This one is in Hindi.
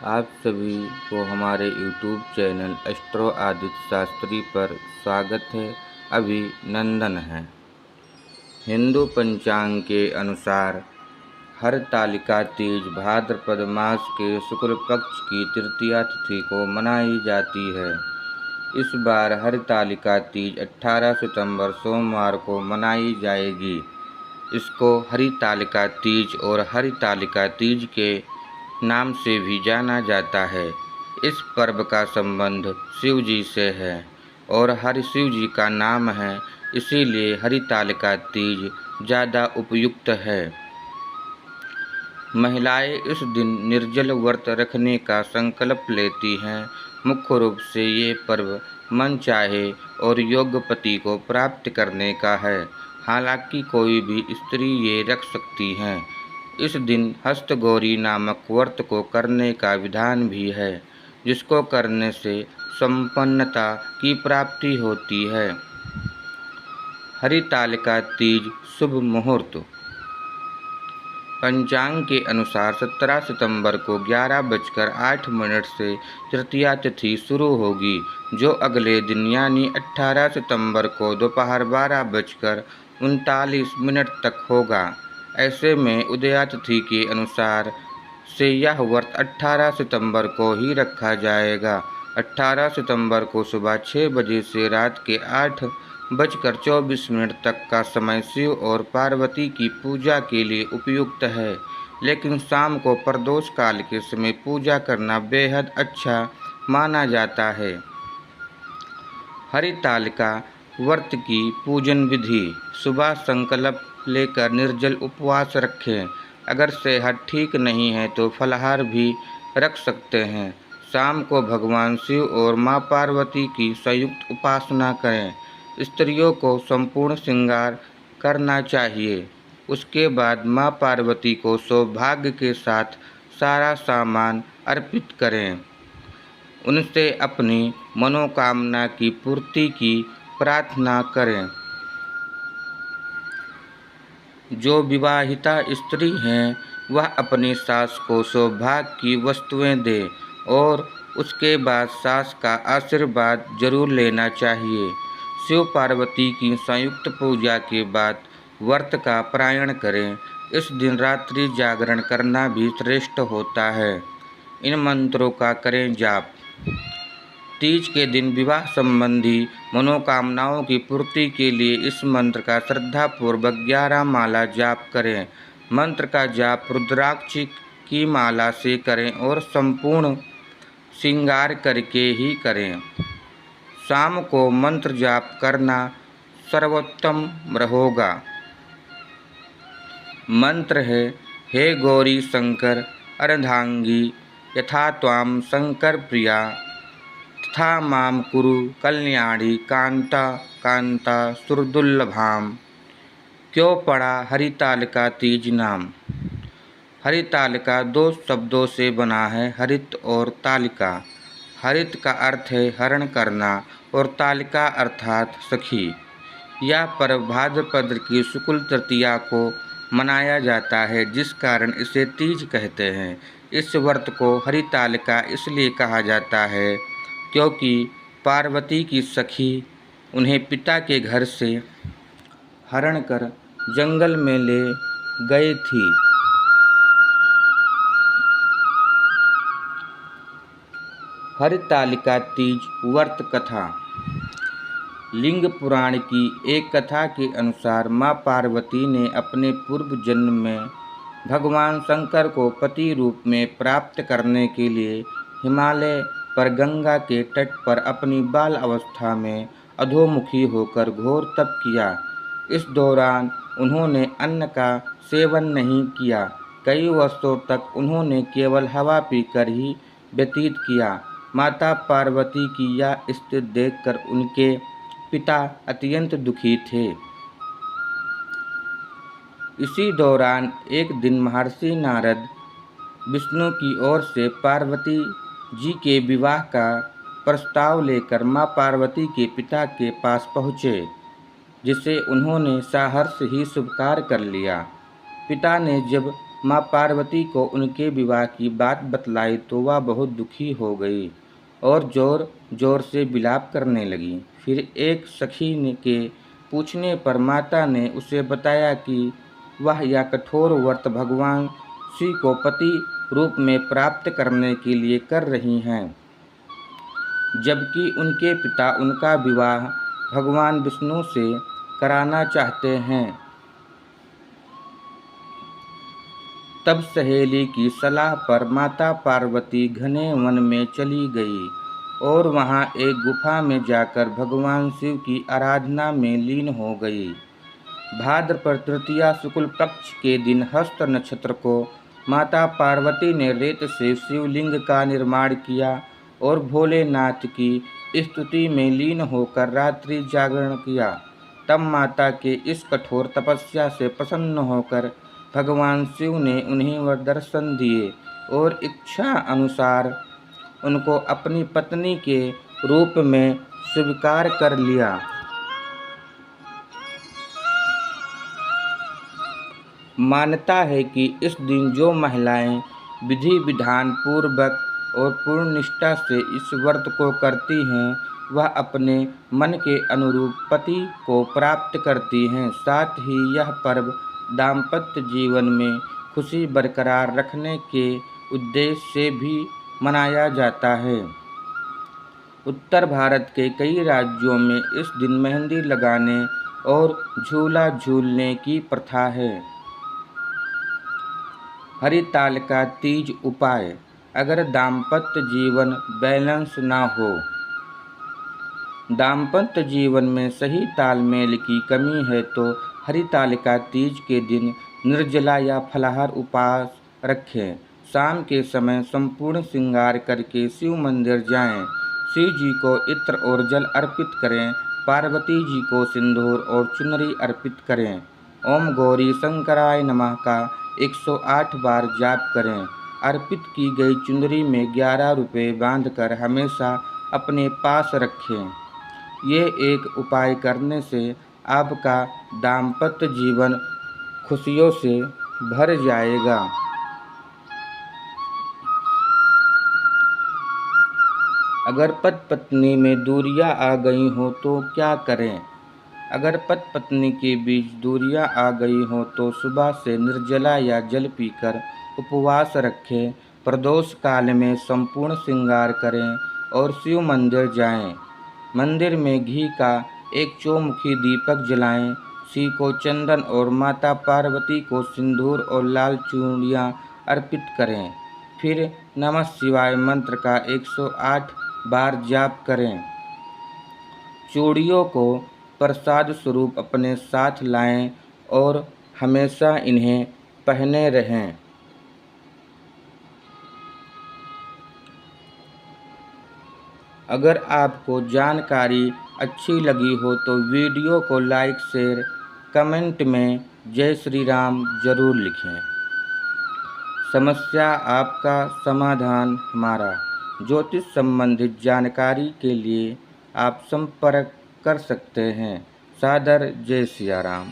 आप सभी को हमारे YouTube channel astro Aditya Shastri पर स्वागत है, अभिनंदन है। हिंदू पंचांग के अनुसार हरतालिका तीज भाद्रपद मास के शुक्ल पक्ष की तृतीया तिथि को मनाई जाती है। इस बार हरतालिका तीज 18 सितंबर सोमवार को मनाई जाएगी। इसको हरितालिका तीज और हरितालिका तीज के नाम से भी जाना जाता है। इस पर्व का संबंध शिव जी से है और हरि शिव जी का नाम है, इसीलिए हरितालिका तीज ज़्यादा उपयुक्त है। महिलाएं इस दिन निर्जल व्रत रखने का संकल्प लेती हैं। मुख्य रूप से ये पर्व मनचाहे और योग्य पति को प्राप्त करने का है। हालांकि कोई भी स्त्री ये रख सकती हैं। इस दिन हस्तगौरी नामक व्रत को करने का विधान भी है, जिसको करने से संपन्नता की प्राप्ति होती है। हरितालिका तीज शुभ मुहूर्त। पंचांग के अनुसार 17 सितंबर को 11:08 से तृतीया तिथि शुरू होगी, जो अगले दिन यानी 18 सितंबर को दोपहर 12:39 तक होगा। ऐसे में उदया तिथि के अनुसार से यह व्रत 18 सितंबर को ही रखा जाएगा। 18 सितंबर को सुबह 6 बजे से रात के 8:24 तक का समय शिव और पार्वती की पूजा के लिए उपयुक्त है, लेकिन शाम को प्रदोष काल के समय पूजा करना बेहद अच्छा माना जाता है। हरितालिका व्रत की पूजन विधि। सुबह संकल्प लेकर निर्जल उपवास रखें। अगर सेहत ठीक नहीं है तो फलाहार भी रख सकते हैं। शाम को भगवान शिव और मां पार्वती की संयुक्त उपासना करें। स्त्रियों को संपूर्ण श्रृंगार करना चाहिए। उसके बाद मां पार्वती को सौभाग्य के साथ सारा सामान अर्पित करें। उनसे अपनी मनोकामना की पूर्ति की प्रार्थना करें। जो विवाहिता स्त्री हैं वह अपनी सास को सौभाग्य की वस्तुएं दे और उसके बाद सास का आशीर्वाद जरूर लेना चाहिए। शिव पार्वती की संयुक्त पूजा के बाद व्रत का पारायण करें। इस दिन रात्रि जागरण करना भी श्रेष्ठ होता है। इन मंत्रों का करें जाप। तीज के दिन विवाह संबंधी मनोकामनाओं की पूर्ति के लिए इस मंत्र का श्रद्धापूर्वक 11 माला जाप करें। मंत्र का जाप रुद्राक्ष की माला से करें और संपूर्ण श्रृंगार करके ही करें। शाम को मंत्र जाप करना सर्वोत्तम होगा। मंत्र है, हे गौरी शंकर अर्धांगी यथा त्वां शंकर प्रिया तथा माम कुरु कल्याणी कांता कांता सुरदुर्लभाम। क्यों पड़ा हरितालिका तीज नाम? हरितालिका 2 शब्दों से बना है, हरित और तालिका। हरित का अर्थ है हरण करना और तालिका अर्थात सखी। यह पर्व भाद्रपद की शुक्ल तृतीया को मनाया जाता है, जिस कारण इसे तीज कहते हैं। इस व्रत को हरितालिका इसलिए कहा जाता है क्योंकि पार्वती की सखी उन्हें पिता के घर से हरण कर जंगल में ले गई थी। हरितालिका तीज व्रत कथा। लिंग पुराण की एक कथा के अनुसार मां पार्वती ने अपने पूर्व जन्म में भगवान शंकर को पति रूप में प्राप्त करने के लिए हिमालय पर गंगा के तट पर अपनी बाल अवस्था में अधोमुखी होकर घोर तप किया। इस दौरान उन्होंने अन्न का सेवन नहीं किया। कई वर्षों तक उन्होंने केवल हवा पीकर ही व्यतीत किया। माता पार्वती की यह स्थिति देखकर उनके पिता अत्यंत दुखी थे। इसी दौरान एक दिन महर्षि नारद विष्णु की ओर से पार्वती जी के विवाह का प्रस्ताव लेकर मां पार्वती के पिता के पास पहुँचे, जिसे उन्होंने सहर्ष ही स्वीकार कर लिया। पिता ने जब माँ पार्वती को उनके विवाह की बात बतलाई तो वह बहुत दुखी हो गई और जोर जोर से विलाप करने लगी। फिर एक सखी के पूछने पर माता ने उसे बताया कि वह यह कठोर व्रत भगवान शिव को पति रूप में प्राप्त करने के लिए कर रही हैं, जबकि उनके पिता उनका विवाह भगवान विष्णु से कराना चाहते हैं। तब सहेली की सलाह पर माता पार्वती घने वन में चली गई और वहां एक गुफा में जाकर भगवान शिव की आराधना में लीन हो गई। भाद्रपद तृतीया शुक्ल पक्ष के दिन हस्त नक्षत्र को माता पार्वती ने रेत से शिवलिंग का निर्माण किया और भोलेनाथ की स्तुति में लीन होकर रात्रि जागरण किया। तब माता के इस कठोर तपस्या से प्रसन्न होकर भगवान शिव ने उन्हें वर दर्शन दिए और इच्छा अनुसार उनको अपनी पत्नी के रूप में स्वीकार कर लिया। मान्यता है कि इस दिन जो महिलाएं विधि विधान पूर्वक और पूर्ण निष्ठा से इस व्रत को करती हैं, वह अपने मन के अनुरूप पति को प्राप्त करती हैं। साथ ही यह पर्व दाम्पत्य जीवन में खुशी बरकरार रखने के उद्देश्य से भी मनाया जाता है। उत्तर भारत के कई राज्यों में इस दिन मेहंदी लगाने और झूला झूलने की प्रथा है। हरितालिका तीज उपाय। अगर दाम्पत्य जीवन बैलेंस ना हो, दाम्पत्य जीवन में सही तालमेल की कमी है तो हरितालिका तीज के दिन निर्जला या फलाहार उपवास रखें। शाम के समय संपूर्ण श्रृंगार करके शिव मंदिर जाएं। शिव जी को इत्र और जल अर्पित करें। पार्वती जी को सिंदूर और चुनरी अर्पित करें। ओम गौरी शंकराय नमः का 108 बार जाप करें। अर्पित की गई चुनरी में 11 रुपये बांधकर हमेशा अपने पास रखें। ये एक उपाय करने से आपका दाम्पत्य जीवन खुशियों से भर जाएगा। अगर पति पत्नी में दूरियां आ गई हो तो क्या करें? अगर पति पत्नी के बीच दूरियां आ गई हो तो सुबह से निर्जला या जल पीकर उपवास रखें। प्रदोष काल में संपूर्ण श्रृंगार करें और शिव मंदिर जाएं। मंदिर में घी का एक चौमुखी दीपक जलाएं। शिव को चंदन और माता पार्वती को सिंदूर और लाल चूड़ियाँ अर्पित करें। फिर नमः शिवाय मंत्र का 108 बार जाप करें। चूड़ियों को प्रसाद स्वरूप अपने साथ लाएं और हमेशा इन्हें पहने रहें। अगर आपको जानकारी अच्छी लगी हो तो वीडियो को लाइक शेयर कमेंट में जय श्री राम जरूर लिखें। समस्या आपका समाधान हमारा। ज्योतिष संबंधित जानकारी के लिए आप संपर्क कर सकते हैं। सादर जय सिया राम।